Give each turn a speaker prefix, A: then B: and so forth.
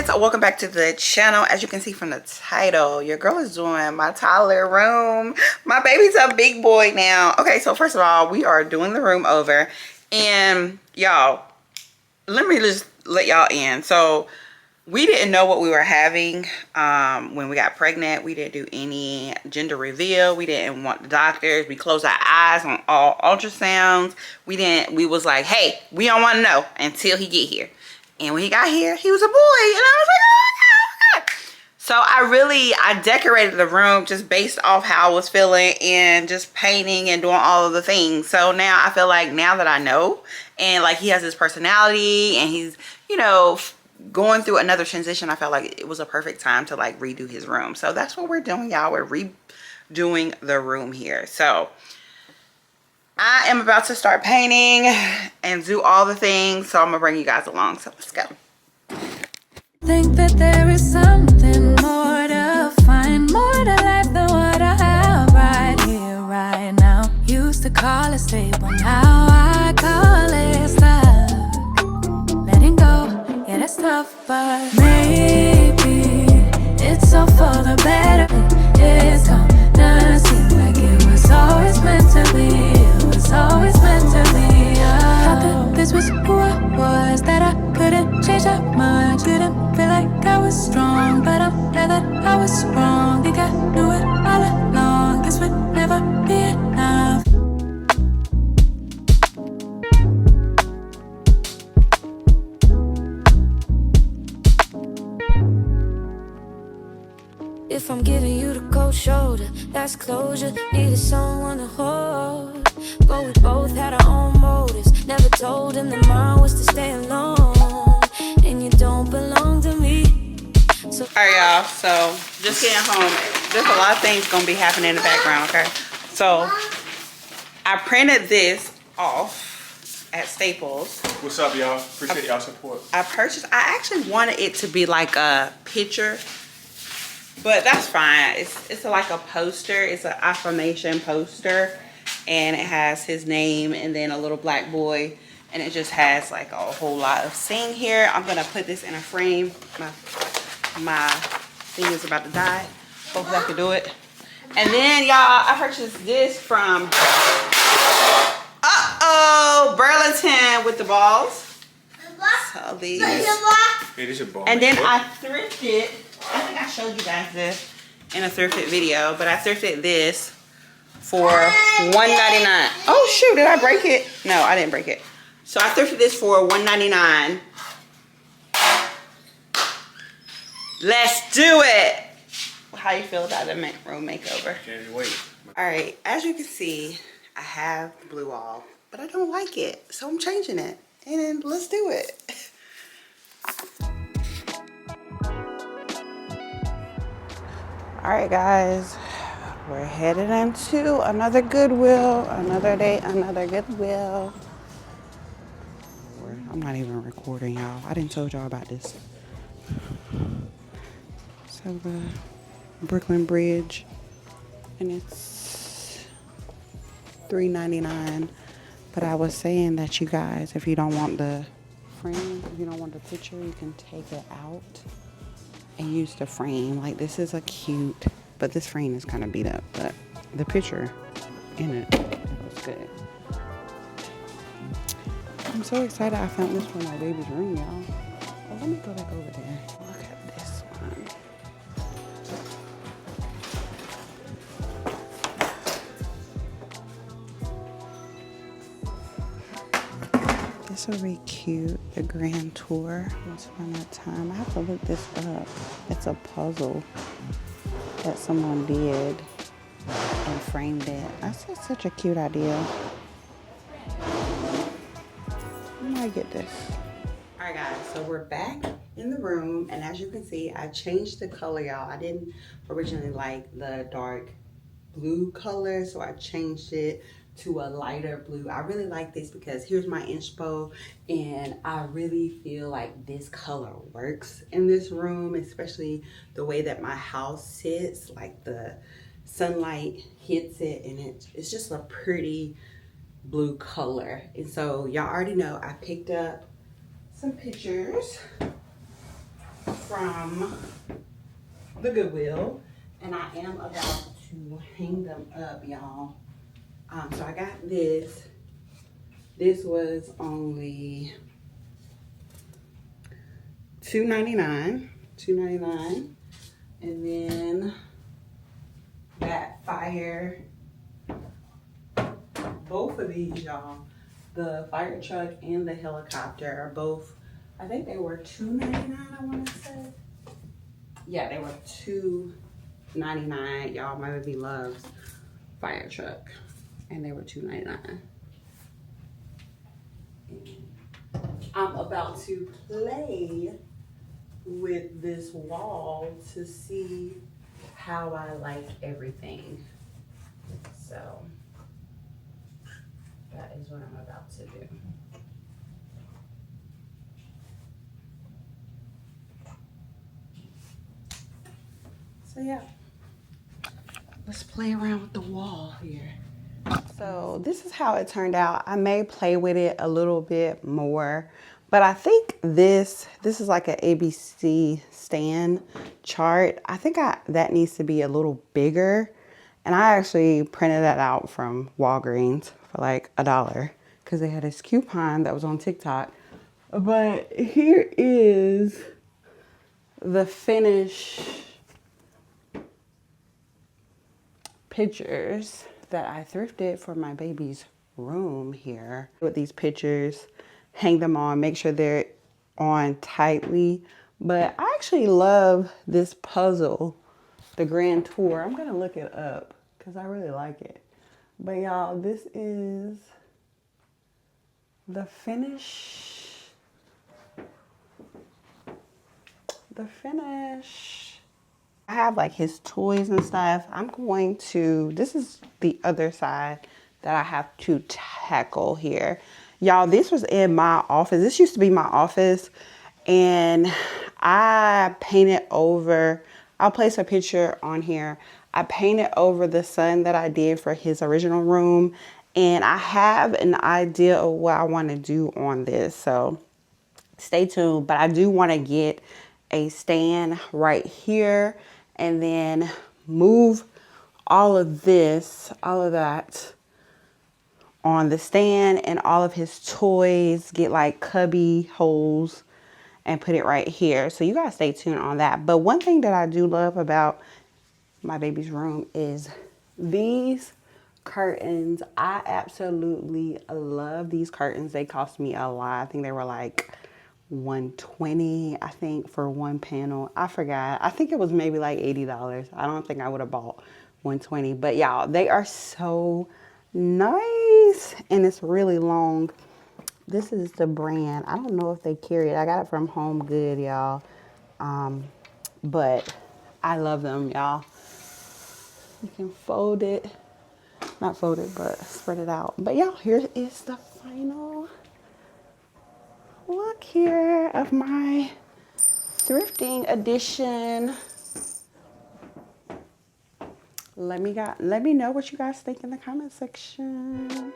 A: guys, welcome back to the channel. As you can see from the title, your girl is doing my toddler room. My baby's a big boy now. Okay, so first of all, we are doing the room over, and y'all, let me just let y'all in. So we didn't know what we were having when we got pregnant. We didn't do any gender reveal. We didn't want the doctors. We closed our eyes on all ultrasounds. We was like, hey, we don't want to know until he get here. And when he got here, he was a boy. And I was like, oh my God. So I decorated the room just based off how I was feeling and just painting and doing all of the things. So now I feel like now that I know, and like he has his personality and he's, you know, going through another transition, I felt like it was a perfect time to like redo his room. So that's what we're doing, y'all. We're redoing the room here. So I am about to start painting and do all the things, so I'm gonna bring you guys along. So let's go.
B: Think that there is something more to find, more to life than what I have right here, right now. Used to call it stable, now I call it stuck. Letting go, yeah, that's tough, but maybe it's all for the better. It's gonna seem like it was always meant to be. Always meant to be. Thought that this was who I was, that I couldn't change that much. Didn't feel like I was strong, but I'm glad that I was wrong. Think I knew it all along. This would never be enough. If I'm giving you the cold shoulder, that's closure. Needed someone to hold. But we both had our own motives. Never told him that mine was to stay alone. And you don't belong to me. So
A: alright, y'all, so just getting home. There's a lot of things gonna be happening in the background, okay? So I printed this off at Staples.
C: What's up, y'all? Appreciate y'all support.
A: I actually wanted it to be like a picture, but that's fine. It's like a poster. It's an affirmation poster, and it has his name and then a little black boy, and it just has like a whole lot of saying here. I'm gonna put this in a frame. My thing is about to die. Hopefully I can do it. And then y'all, I purchased this from Burlington with the balls. So these.
C: Hey, this is ball.
A: And then I thrifted. I think I showed you guys this in a thrifted video, but I thrifted this for $1.99. Oh shoot, did I break it? No, I didn't break it. So I thrifted this for $1.99. Let's do it. How you feel about the room makeover?
C: Can't wait.
A: All right, as you can see, I have the blue wall, but I don't like it, so I'm changing it. And let's do it. All right, guys. We're headed into another Goodwill. Another day, another Goodwill. I'm not even recording, y'all. I didn't tell y'all about this. So the Brooklyn Bridge, and it's $3.99. But I was saying that you guys, if you don't want the frame, if you don't want the picture, you can take it out and use the frame. Like this is a cute, but this frame is kind of beat up, but the picture in it looks good. I'm so excited I found this for my baby's room, y'all. Oh, let me go back over there. Look at this one. This will be cute. The grand tour once upon a time. I have to look this up. It's a puzzle that someone did and framed it. That's just such a cute idea. I might get this. All right, guys. So we're back in the room, and as you can see, I changed the color, y'all. I didn't originally like the dark blue color, so I changed it to a lighter blue. I really like this because here's my inspo, and I really feel like this color works in this room, especially the way that my house sits. Like the sunlight hits it, and it's just a pretty blue color. And so y'all already know I picked up some pictures from the Goodwill, and I am about to hang them up, y'all. So I got this. This was only $2.99, and then that fire. Both of these, y'all, the fire truck and the helicopter are both, I think they were $2.99, I want to say. Yeah, they were $2.99. Y'all, my baby loves fire truck, and they were $2.99. I'm about to play with this wall to see how I like everything. So that is what I'm about to do. So yeah, let's play around with the wall here. So this is how it turned out. I may play with it a little bit more, but I think this is like an ABC stand chart. I think that needs to be a little bigger. And I actually printed that out from Walgreens for like $1 because they had this coupon that was on TikTok. But here is the finished pictures that I thrifted for my baby's room here. With these pictures, hang them on, make sure they're on tightly. But I actually love this puzzle, the Grand Tour. I'm gonna look it up because I really like it. But y'all, this is the finish. I have like his toys and stuff. I'm going to, this is the other side that I have to tackle here. Y'all, this was in my office. This used to be my office, and I painted over, I'll place a picture on here. I painted over the sun that I did for his original room, and I have an idea of what I want to do on this. So stay tuned, but I do want to get a stand right here and then move all of that on the stand, and all of his toys, get like cubby holes and put it right here. So you guys stay tuned on that. But one thing that I do love about my baby's room is these curtains. I absolutely love these curtains. They cost me a lot. I think they were like $120, I think, for one panel. I forgot. I think it was maybe like $80. I don't think I would have bought $120. But y'all, they are so nice, and it's really long. This is the brand. I don't know if they carry it. I got it from Home Good, y'all. But I love them, y'all. You can fold it. Not fold it, but spread it out. But y'all, here is the final look here of my thrifting edition. Let me know what you guys think in the comment section.